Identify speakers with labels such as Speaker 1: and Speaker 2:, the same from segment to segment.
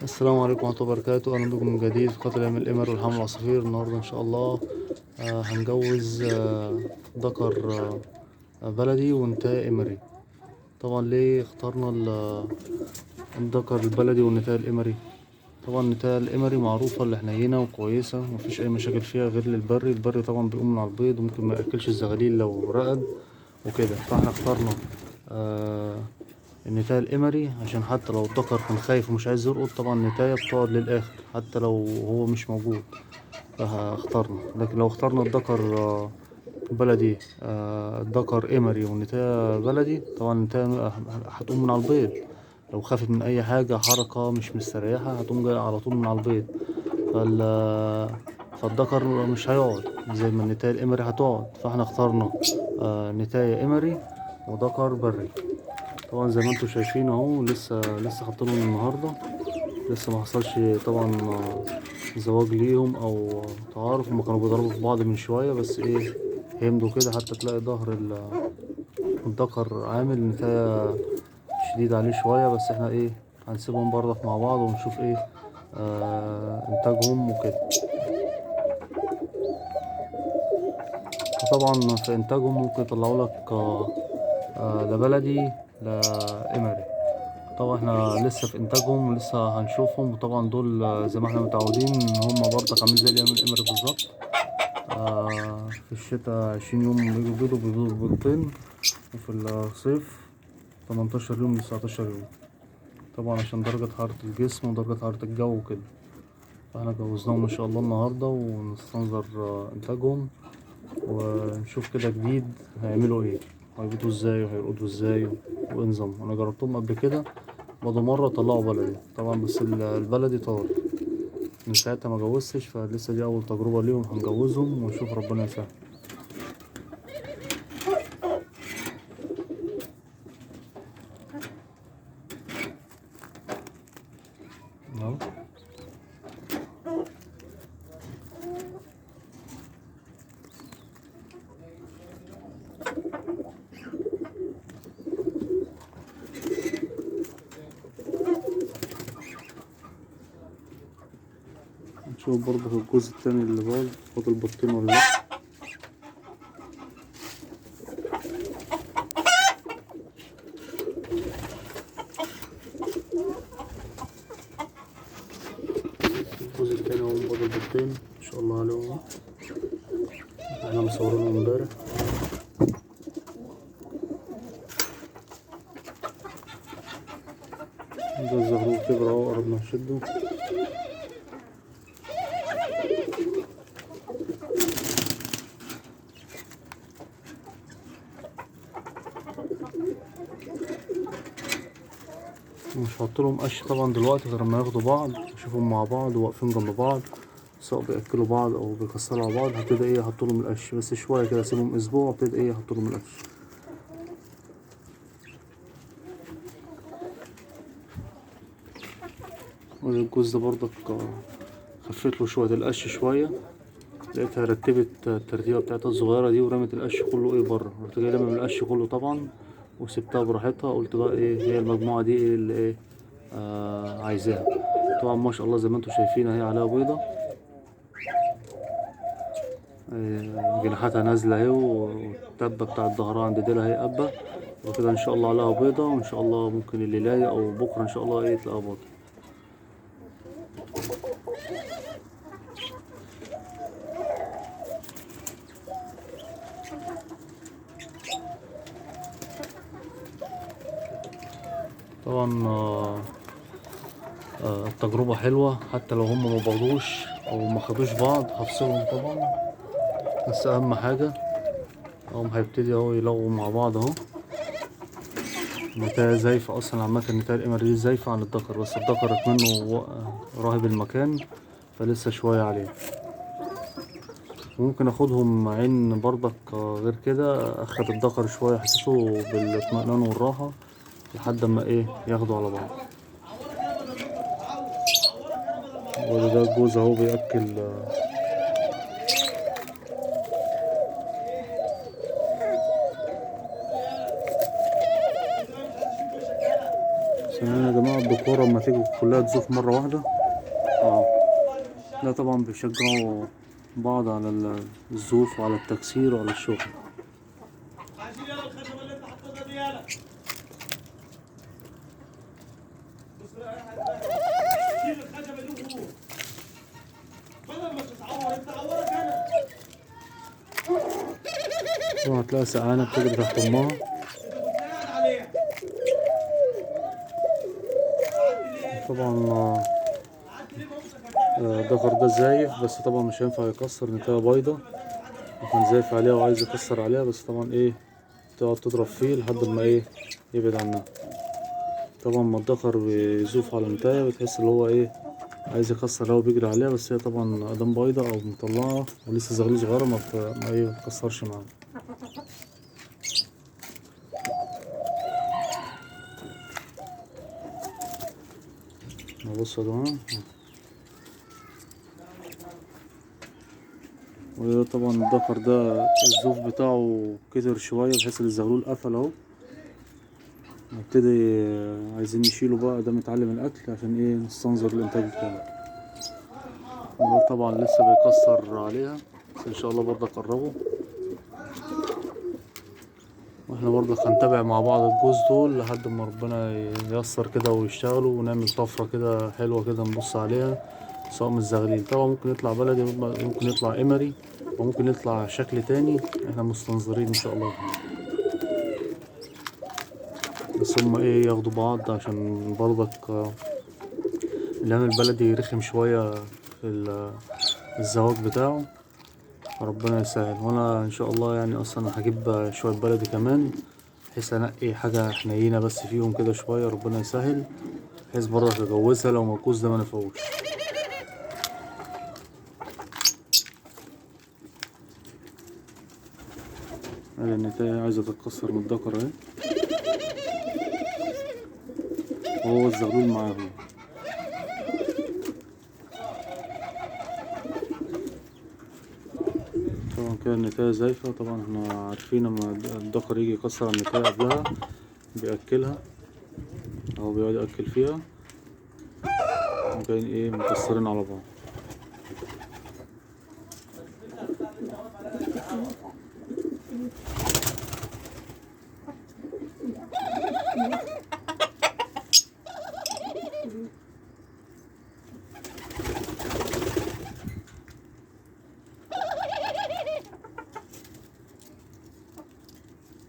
Speaker 1: السلام عليكم ورحمة الله وبركاته. أهلا بكم من جديد في قتل أيام القمر والحمل العصافير. النهاردة إن شاء الله هنجوز ذكر بلدي ونتاية قمري. طبعا ليه اخترنا الذكر البلدي والنتاية القمري؟ طبعا النتاية القمري معروفة اللي حنينة وكويسة ومفيش أي مشاكل فيها غير البري طبعا بيقوم من على البيض وممكن ما يأكلش الزغاليل لو رقد وكده. فاحنا اخترنا النتاية القمري عشان حتى لو الذكر كان خايف ومش عايز يرقد، طبعا النتاية بتقعد للآخر حتى لو هو مش موجود. فاخترنا، لكن لو اخترنا الذكر بلدي، الذكر قمري والنتاية بلدي، طبعا النتاية هتقوم من على البيض. لو خافت من أي حاجة حركة مش مستريحة هتقوم جاية على طول من على البيض. فال فالذكر مش هيقعد زي ما النتاية القمري هتقعد. فاحنا اخترنا نتاية قمري وذكر بري. طبعا زي ما انتم شايفين اهو، لسه حاطينهم النهارده، لسه ما حصلش طبعا زواج ليهم او تعارف. هما كانوا بيضربوا في بعض من شويه، بس ايه، هيمدوا كده حتى تلاقي ظهر الذكر عامل نتاية شديد عليه شويه. بس احنا ايه، هنسيبهم برضك مع بعض ونشوف ايه انتاجهم وكده. وطبعا في انتاجهم ممكن يطلعوا لك لا بلدي لا قمري. طبعا احنا لسه في انتاجهم ولسه هنشوفهم. وطبعا دول زي ما احنا متعودين ان هم برضه عاملين زي الايام الامري بالظبط. في الشتاء 20 يوم بيجوا بيضوا بيضتين، وفي الصيف 18 يوم ل19 يوم، طبعا عشان درجة حرارة الجسم ودرجة حرارة الجو وكده. فاحنا جوزناهم ان شاء الله النهاردة ونستنظر انتاجهم ونشوف كده جديد هيعملوا ايه، هيبيضوا ازاي وهيرقدوا ازاي وايه نظامهم. انا جربتهم قبل كده، بعد مرة طلعوا بلدي طبعا، بس البلدي طار. من ساعتها ما جوزتش، فلسه دي أول تجربة ليهم. هنجوزهم ونشوف ربنا يسهل. أهو. نشوف برضه في الجزء التاني اللي باظ فاضل بطين ولا لأ. الجزء التاني اهو فاضل بطين ما شاء الله عليهم. احنا مصورينهم امبارح. ده الزغلول كبر اهو، قربنا نشده. مش هحطلهم قش طبعا دلوقتي غير لما ياخدوا بعض، اشوفهم مع بعض واقفين جنب بعض، سواء بياكلوا بعض او بيكسروا على بعض. هبتدي ايه احطلهم القش، بس شويه كده اسيبهم اسبوع وابتدي ايه احطلهم القش. والجوز ده برضك خفيت له شويه القش شويه. لقيتها رتبت الترتيبه بتاعتها الصغيره دي ورمت القش كله ايه بره. رحت جاي رامي القش كله طبعا وسبتها براحتها. قلت بقى ايه، هي المجموعه دي ايه اللي ايه عايزاها. طبعا ما شاء الله زي ما انتم شايفين اهي عليها بيضه. جناحاتها نازله اهي، والتبه بتاعت ظهرها عند ديلها اهي قبه. وكده ان شاء الله عليها بيضه، وان شاء الله ممكن الليلايه او بكره ان شاء الله ايه تلاقيها بيضه. طبعا التجربة حلوة حتى لو هم ما بعضوش او ما خدوش بعض. هفصلهم طبعا، بس اهم حاجة هم هيبتدي اهو يلغوا مع بعض اهو. النتاية زايفة اصلا، عامة النتاية القمر دي زايفة عن الذكر، بس الذكر منه راهب المكان فلسه شوية عليه. ممكن اخدهم عين برضك غير كده، اخد الذكر شوية احسسه بالاطمئنان والراحة لحد ما ايه ياخدوا على بعض. وده الجوز اهو بياكل. ثانيا يا جماعة، الدكورة اما تيجي كلها تزوف مرة واحدة. اه لا طبعا بيشجعوا بعض على الزوف وعلى التكسير وعلى الشغل. طبعا هتلاقي سقعانة بتجري تحت أمها. طبعا الدكر ده زايف، بس طبعا مش هينفع يكسر نتاية بيضة، وكان زايف عليها وعايز يكسر عليها، بس طبعا ايه تقعد تضرب فيه لحد ما ايه يبعد عنها. طبعا ما الدكر بيزوف على نتاية بتحس اللي هو ايه عايز يكسر هو بيجري عليها، بس هي طبعا ادام بيضة او مطلعة ولسه زغلول صغيرة ما ايه متكسرش معاها. بص يا جماعة، وطبعا الدكر ده الزوف بتاعه كتر شوية بحيث ان الزغلول قفل اهو. نبتدي عايزين نشيله بقى ده متعلم الأكل عشان ايه نستنظر الإنتاج بتاعه. وده طبعا لسه بيكسر عليها، بس إن شاء الله برضه قربه. واحنا برضه هنتابع مع بعض الجوز دول لحد ما ربنا ييسر كده ويشتغلوا ونعمل طفرة كده حلوة كده نبص عليها، سواء من الزغليل طبعا ممكن يطلع بلدي، ممكن يطلع إمري، وممكن يطلع شكل تاني، احنا مستنظرين إن شاء الله. بس هما ايه ياخدوا بعض عشان برضك اللحم البلدي رخم شوية في الزواج بتاعه، ربنا يسهل. وانا ان شاء الله يعني اصلا هجيب شوية بلدي كمان بحيث انقي حاجة حنينة بس فيهم كده شوية، ربنا يسهل، بحيث برضك اجوزها لو موكوس ده منفعوش. ادي النتاية عايزة تتكسر من الدكر اهي، وهو الزغلول معاهم. طبعا كده النتاية زايفة، طبعا احنا عارفين لما الدكر يجي يكسر النتاية قبلها بيأكلها أو بيقعد يأكل فيها، وكان ايه مكسرين على بعض.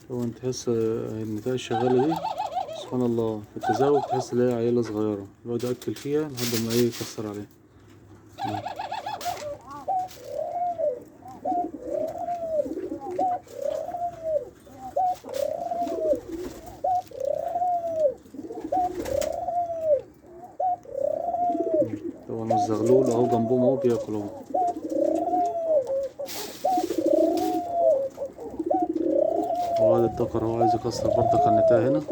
Speaker 1: طبعا تحس النتاية الشغالة دي سبحان الله في التزاوج تحس ان هي عيلة صغيرة يقعد يأكل فيها لحد ما ايه يكسر عليها. طبعا الزغلول اهو جنبهم اهو بياكل اهو. وهذا الدكر اهو عايز يكسر برضك النتاية هنا.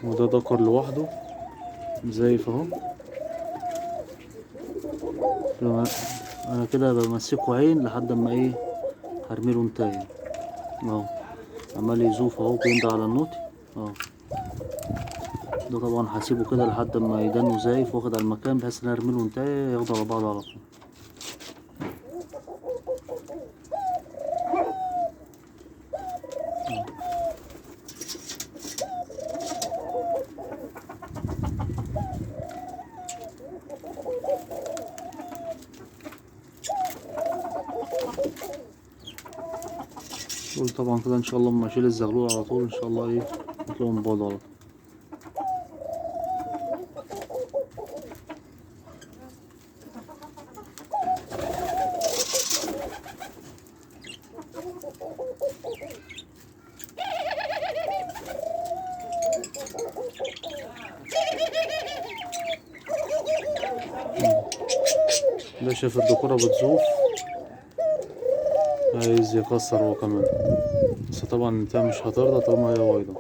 Speaker 1: وده دكر لوحده زايف اهو. انا كده بمسكه عين لحد ما ايه هرميله نتاية اهو، عمال يزوف اهو بيندع على النوتي اهو. ده طبعا هسيبه كده لحد ما يدانه زايف واخد على المكان بحيث ان انا ارميله نتاية ياخدوا على بعض على طول. دول طبعا كده ان شاء الله اما اشيل الزغلول على طول ان شاء الله ايه يطلعوا بعض على طول. ده شايف الدكورة بتزوف عايز يكسر هو كمان، بس طبعا انت مش هترضى طالما هي بيضة.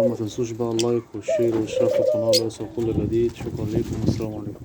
Speaker 1: وما تنسوش بقى اللايك والشير والاشتراك في القناة ليصل كل جديد. شكرا لكم والسلام عليكم.